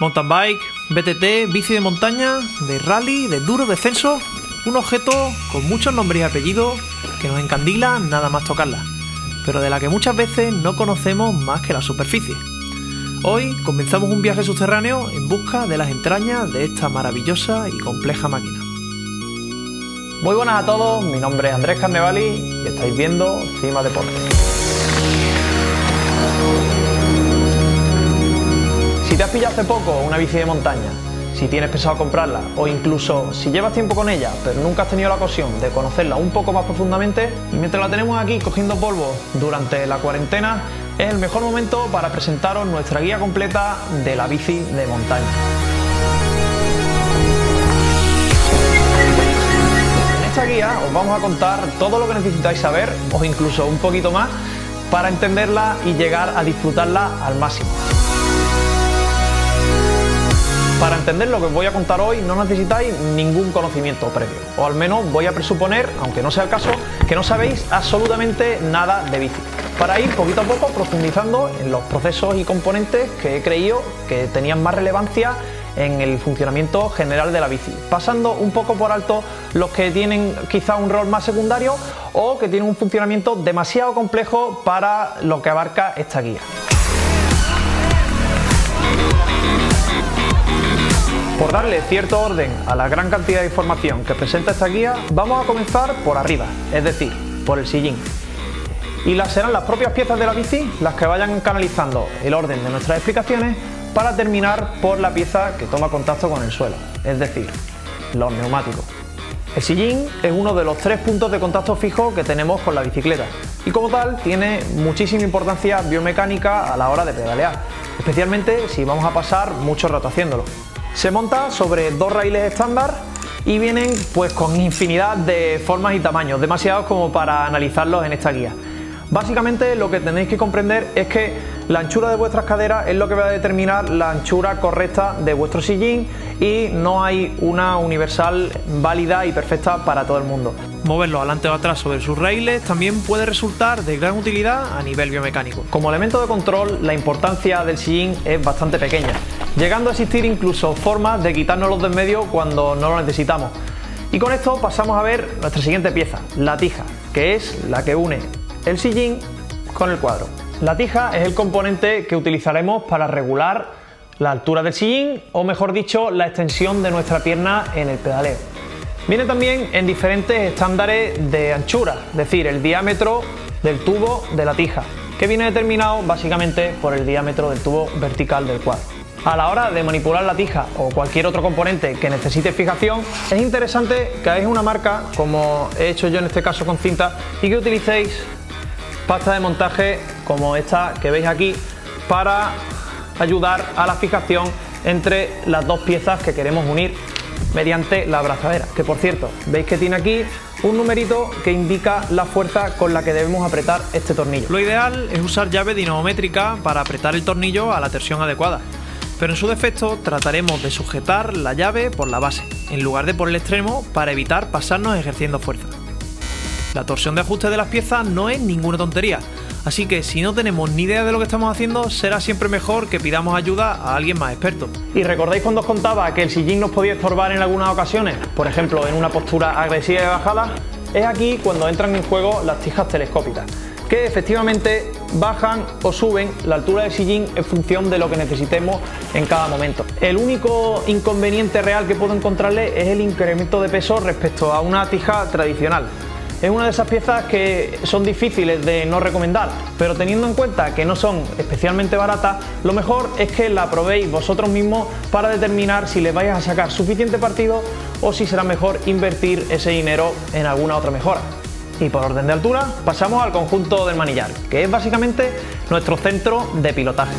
Mountain bike, BTT, bici de montaña, de rally, de duro descenso, un objeto con muchos nombres y apellidos que nos encandila nada más tocarla, pero de la que muchas veces no conocemos más que la superficie. Hoy comenzamos un viaje subterráneo en busca de las entrañas de esta maravillosa y compleja máquina. Muy buenas a todos, mi nombre es Andrés Carnevali y estáis viendo Cima Deporte. Si te has pillado hace poco una bici de montaña, si tienes pensado comprarla o incluso si llevas tiempo con ella pero nunca has tenido la ocasión de conocerla un poco más profundamente, y mientras la tenemos aquí cogiendo polvo durante la cuarentena, es el mejor momento para presentaros nuestra guía completa de la bici de montaña. En esta guía os vamos a contar todo lo que necesitáis saber o incluso un poquito más para entenderla y llegar a disfrutarla al máximo. Para entender lo que os voy a contar hoy no necesitáis ningún conocimiento previo, o al menos voy a presuponer, aunque no sea el caso, que no sabéis absolutamente nada de bici, para ir poquito a poco profundizando en los procesos y componentes que he creído que tenían más relevancia en el funcionamiento general de la bici, pasando un poco por alto los que tienen quizá un rol más secundario o que tienen un funcionamiento demasiado complejo para lo que abarca esta guía. Por darle cierto orden a la gran cantidad de información que presenta esta guía, vamos a comenzar por arriba, es decir, por el sillín. Y serán las propias piezas de la bici las que vayan canalizando el orden de nuestras explicaciones para terminar por la pieza que toma contacto con el suelo, es decir, los neumáticos. El sillín es uno de los 3 puntos de contacto fijo que tenemos con la bicicleta y como tal tiene muchísima importancia biomecánica a la hora de pedalear, especialmente si vamos a pasar mucho rato haciéndolo. Se monta sobre 2 raíles estándar y vienen pues con infinidad de formas y tamaños, demasiados como para analizarlos en esta guía. Básicamente lo que tenéis que comprender es que la anchura de vuestras caderas es lo que va a determinar la anchura correcta de vuestro sillín y no hay una universal válida y perfecta para todo el mundo. Moverlo adelante o atrás sobre sus raíles también puede resultar de gran utilidad a nivel biomecánico. Como elemento de control, la importancia del sillín es bastante pequeña, llegando a existir incluso formas de quitárnoslo de en medio cuando no lo necesitamos. Y con esto pasamos a ver nuestra siguiente pieza, la tija, que es la que une el sillín con el cuadro. La tija es el componente que utilizaremos para regular la altura del sillín, o mejor dicho, la extensión de nuestra pierna en el pedaleo. Viene también en diferentes estándares de anchura, es decir, el diámetro del tubo de la tija, que viene determinado básicamente por el diámetro del tubo vertical del cuadro. A la hora de manipular la tija o cualquier otro componente que necesite fijación, es interesante que hagáis una marca, como he hecho yo en este caso con cinta, y que utilicéis pasta de montaje como esta que veis aquí para ayudar a la fijación entre las dos piezas que queremos unir mediante la abrazadera, que por cierto veis que tiene aquí un numerito que indica la fuerza con la que debemos apretar este tornillo. Lo ideal es usar llave dinamométrica para apretar el tornillo a la torsión adecuada, pero en su defecto trataremos de sujetar la llave por la base en lugar de por el extremo para evitar pasarnos ejerciendo fuerza. La torsión de ajuste de las piezas no es ninguna tontería, así que si no tenemos ni idea de lo que estamos haciendo, será siempre mejor que pidamos ayuda a alguien más experto. ¿Y recordáis cuando os contaba que el sillín nos podía estorbar en algunas ocasiones? Por ejemplo, en una postura agresiva de bajada. Es aquí cuando entran en juego las tijas telescópicas, que efectivamente bajan o suben la altura del sillín en función de lo que necesitemos en cada momento. El único inconveniente real que puedo encontrarle es el incremento de peso respecto a una tija tradicional. Es una de esas piezas que son difíciles de no recomendar, pero teniendo en cuenta que no son especialmente baratas, lo mejor es que la probéis vosotros mismos para determinar si le vais a sacar suficiente partido o si será mejor invertir ese dinero en alguna otra mejora. Y por orden de altura pasamos al conjunto del manillar, que es básicamente nuestro centro de pilotaje.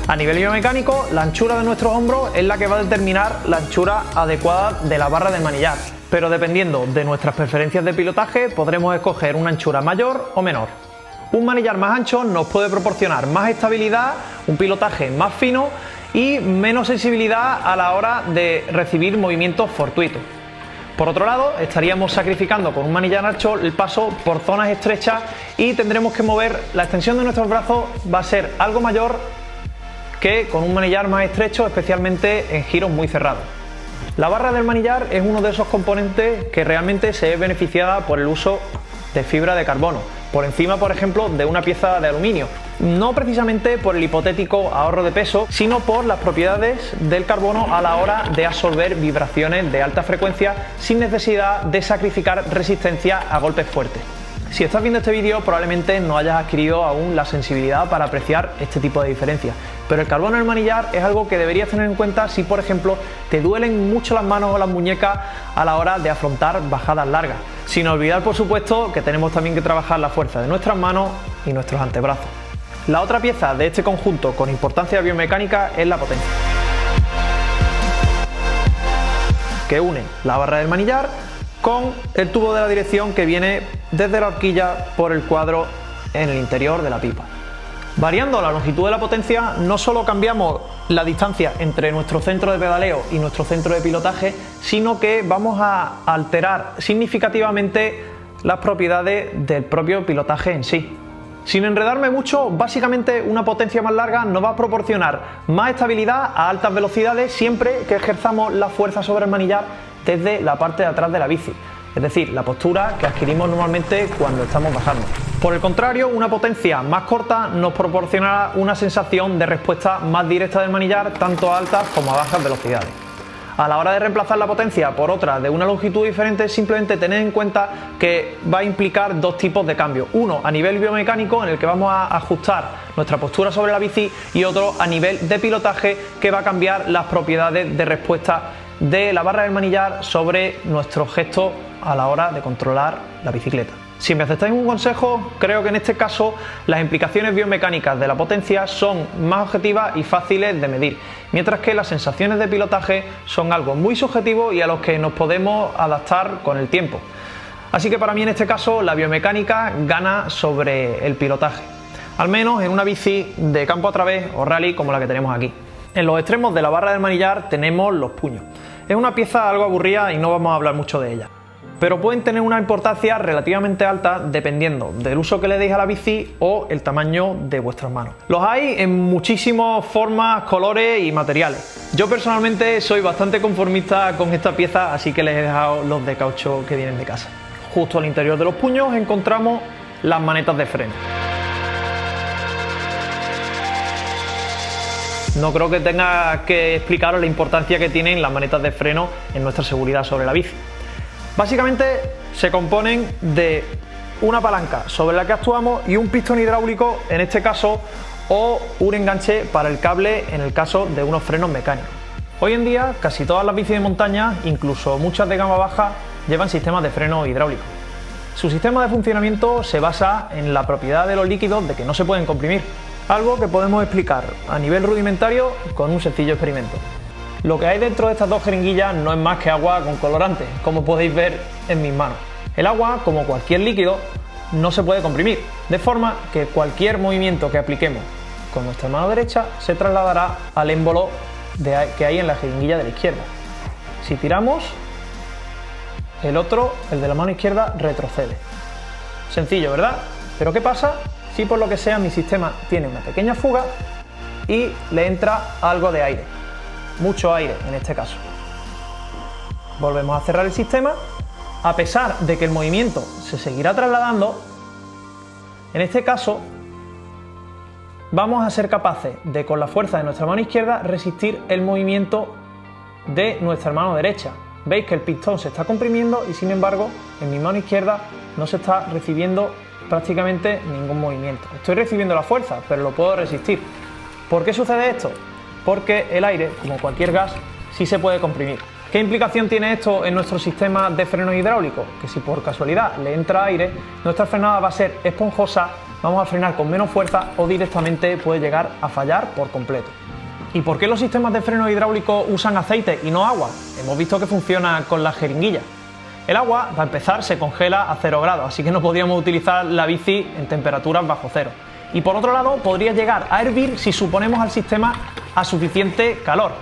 A nivel biomecánico, la anchura de nuestros hombros es la que va a determinar la anchura adecuada de la barra del manillar, pero dependiendo de nuestras preferencias de pilotaje podremos escoger una anchura mayor o menor. Un manillar más ancho nos puede proporcionar más estabilidad, un pilotaje más fino y menos sensibilidad a la hora de recibir movimientos fortuitos. Por otro lado, estaríamos sacrificando con un manillar ancho el paso por zonas estrechas y tendremos que mover la extensión de nuestros brazos, va a ser algo mayor que con un manillar más estrecho, especialmente en giros muy cerrados. La barra del manillar es uno de esos componentes que realmente se ve beneficiada por el uso de fibra de carbono, por encima, por ejemplo, de una pieza de aluminio. No precisamente por el hipotético ahorro de peso, sino por las propiedades del carbono a la hora de absorber vibraciones de alta frecuencia sin necesidad de sacrificar resistencia a golpes fuertes. Si estás viendo este vídeo, probablemente no hayas adquirido aún la sensibilidad para apreciar este tipo de diferencias, pero el carbono en el manillar es algo que deberías tener en cuenta si, por ejemplo, te duelen mucho las manos o las muñecas a la hora de afrontar bajadas largas. Sin olvidar, por supuesto, que tenemos también que trabajar la fuerza de nuestras manos y nuestros antebrazos. La otra pieza de este conjunto con importancia biomecánica es la potencia, que une la barra del manillar con el tubo de la dirección que viene desde la horquilla por el cuadro en el interior de la pipa. Variando la longitud de la potencia, no solo cambiamos la distancia entre nuestro centro de pedaleo y nuestro centro de pilotaje, sino que vamos a alterar significativamente las propiedades del propio pilotaje en sí. Sin enredarme mucho, básicamente una potencia más larga nos va a proporcionar más estabilidad a altas velocidades siempre que ejerzamos la fuerza sobre el manillar desde la parte de atrás de la bici, es decir, la postura que adquirimos normalmente cuando estamos bajando. Por el contrario, una potencia más corta nos proporcionará una sensación de respuesta más directa del manillar tanto a altas como a bajas velocidades. A la hora de reemplazar la potencia por otra de una longitud diferente, simplemente tened en cuenta que va a implicar dos tipos de cambios. Uno a nivel biomecánico, en el que vamos a ajustar nuestra postura sobre la bici, y otro a nivel de pilotaje, que va a cambiar las propiedades de respuesta de la barra del manillar sobre nuestro gesto a la hora de controlar la bicicleta. Si me aceptáis un consejo, creo que en este caso las implicaciones biomecánicas de la potencia son más objetivas y fáciles de medir, mientras que las sensaciones de pilotaje son algo muy subjetivo y a los que nos podemos adaptar con el tiempo. Así que para mí en este caso la biomecánica gana sobre el pilotaje, al menos en una bici de campo a través o rally como la que tenemos aquí. En los extremos de la barra del manillar tenemos los puños. Es una pieza algo aburrida y no vamos a hablar mucho de ella, pero pueden tener una importancia relativamente alta dependiendo del uso que le deis a la bici o el tamaño de vuestras manos. Los hay en muchísimas formas, colores y materiales. Yo personalmente soy bastante conformista con esta pieza, así que les he dejado los de caucho que vienen de casa. Justo al interior de los puños encontramos las manetas de freno. No creo que tenga que explicaros la importancia que tienen las manetas de freno en nuestra seguridad sobre la bici. Básicamente se componen de una palanca sobre la que actuamos y un pistón hidráulico en este caso, o un enganche para el cable en el caso de unos frenos mecánicos. Hoy en día casi todas las bicis de montaña, incluso muchas de gama baja, llevan sistemas de freno hidráulico. Su sistema de funcionamiento se basa en la propiedad de los líquidos de que no se pueden comprimir, algo que podemos explicar a nivel rudimentario con un sencillo experimento. Lo que hay dentro de estas dos jeringuillas no es más que agua con colorante, como podéis ver en mis manos. El agua, como cualquier líquido, no se puede comprimir, de forma que cualquier movimiento que apliquemos con nuestra mano derecha se trasladará al émbolo que hay en la jeringuilla de la izquierda. Si tiramos, el de la mano izquierda, retrocede. Sencillo, ¿verdad? Pero ¿qué pasa si por lo que sea mi sistema tiene una pequeña fuga y le entra algo de aire? Mucho aire en este caso. Volvemos a cerrar el sistema. A pesar de que el movimiento se seguirá trasladando, en este caso vamos a ser capaces de, con la fuerza de nuestra mano izquierda, resistir el movimiento de nuestra mano derecha. Veis que el pistón se está comprimiendo y sin embargo en mi mano izquierda no se está recibiendo prácticamente ningún movimiento. Estoy recibiendo la fuerza, pero lo puedo resistir. ¿Por qué sucede esto? Porque el aire, como cualquier gas, sí se puede comprimir. ¿Qué implicación tiene esto en nuestro sistema de frenos hidráulicos? Que si por casualidad le entra aire, nuestra frenada va a ser esponjosa, vamos a frenar con menos fuerza o directamente puede llegar a fallar por completo. ¿Y por qué los sistemas de freno hidráulicos usan aceite y no agua? Hemos visto que funciona con las jeringuillas. El agua, para empezar, se congela a 0 grados, así que no podríamos utilizar la bici en temperaturas bajo cero. Y por otro lado, podría llegar a hervir si suponemos al sistema a suficiente calor.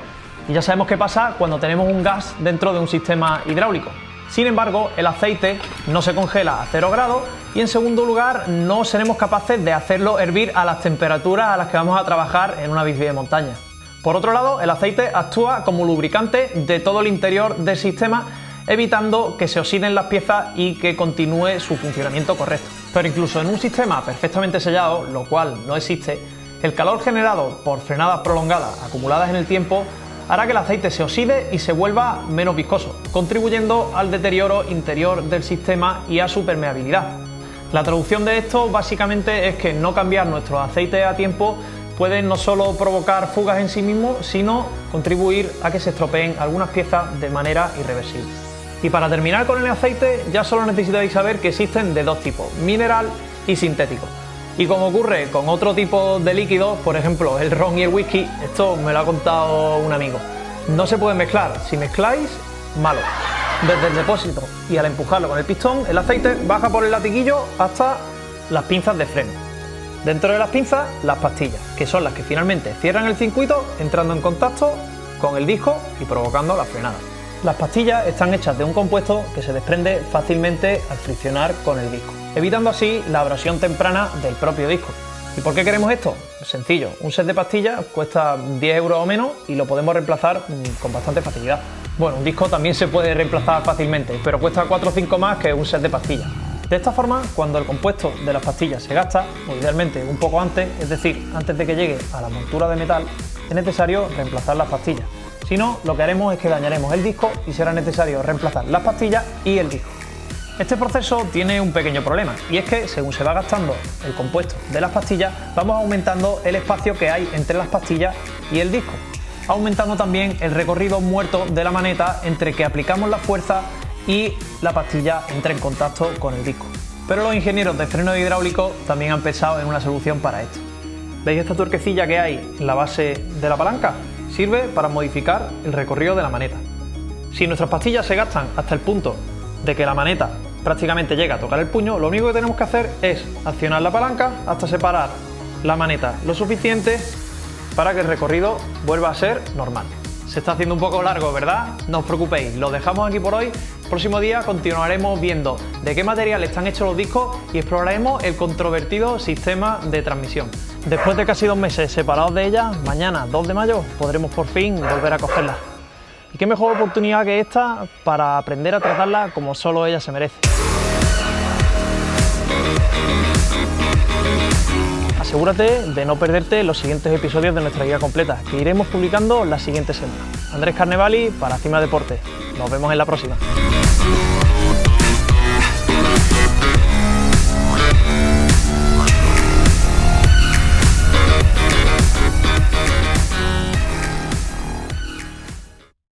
Y ya sabemos qué pasa cuando tenemos un gas dentro de un sistema hidráulico. Sin embargo, el aceite no se congela a 0 grados y en segundo lugar no seremos capaces de hacerlo hervir a las temperaturas a las que vamos a trabajar en una bici de montaña. Por otro lado, el aceite actúa como lubricante de todo el interior del sistema, evitando que se oxiden las piezas y que continúe su funcionamiento correcto. Pero incluso en un sistema perfectamente sellado, lo cual no existe, el calor generado por frenadas prolongadas acumuladas en el tiempo hará que el aceite se oxide y se vuelva menos viscoso, contribuyendo al deterioro interior del sistema y a su permeabilidad. La traducción de esto básicamente es que no cambiar nuestro aceite a tiempo puede no solo provocar fugas en sí mismo, sino contribuir a que se estropeen algunas piezas de manera irreversible. Y para terminar con el aceite, ya solo necesitáis saber que existen de dos tipos, mineral y sintético. Y como ocurre con otro tipo de líquidos, por ejemplo el ron y el whisky, esto me lo ha contado un amigo, no se pueden mezclar, si mezcláis, malo. Desde el depósito y al empujarlo con el pistón, el aceite baja por el latiguillo hasta las pinzas de freno. Dentro de las pinzas, las pastillas, que son las que finalmente cierran el circuito entrando en contacto con el disco y provocando la frenada. Las pastillas están hechas de un compuesto que se desprende fácilmente al friccionar con el disco, evitando así la abrasión temprana del propio disco. ¿Y por qué queremos esto? Sencillo, un set de pastillas cuesta 10 euros o menos y lo podemos reemplazar con bastante facilidad. Bueno, un disco también se puede reemplazar fácilmente, pero cuesta 4 o 5 más que un set de pastillas. De esta forma, cuando el compuesto de las pastillas se gasta, o idealmente un poco antes, es decir, antes de que llegue a la montura de metal, es necesario reemplazar las pastillas. Si no, lo que haremos es que dañaremos el disco y será necesario reemplazar las pastillas y el disco. Este proceso tiene un pequeño problema, y es que según se va gastando el compuesto de las pastillas, vamos aumentando el espacio que hay entre las pastillas y el disco, aumentando también el recorrido muerto de la maneta entre que aplicamos la fuerza y la pastilla entra en contacto con el disco. Pero los ingenieros de freno hidráulico también han pensado en una solución para esto. ¿Veis esta tuerquecilla que hay en la base de la palanca? Sirve para modificar el recorrido de la maneta. Si nuestras pastillas se gastan hasta el punto de que la maneta prácticamente llega a tocar el puño, lo único que tenemos que hacer es accionar la palanca hasta separar la maneta lo suficiente para que el recorrido vuelva a ser normal. Se está haciendo un poco largo, ¿verdad? No os preocupéis, lo dejamos aquí por hoy. El próximo día continuaremos viendo de qué material están hechos los discos y exploraremos el controvertido sistema de transmisión. Después de casi 2 meses separados de ella, mañana 2 de mayo podremos por fin volver a cogerla. Y qué mejor oportunidad que esta para aprender a tratarla como solo ella se merece. Asegúrate de no perderte los siguientes episodios de nuestra guía completa, que iremos publicando la siguiente semana. Andrés Carnevali para Acima Deportes. Nos vemos en la próxima.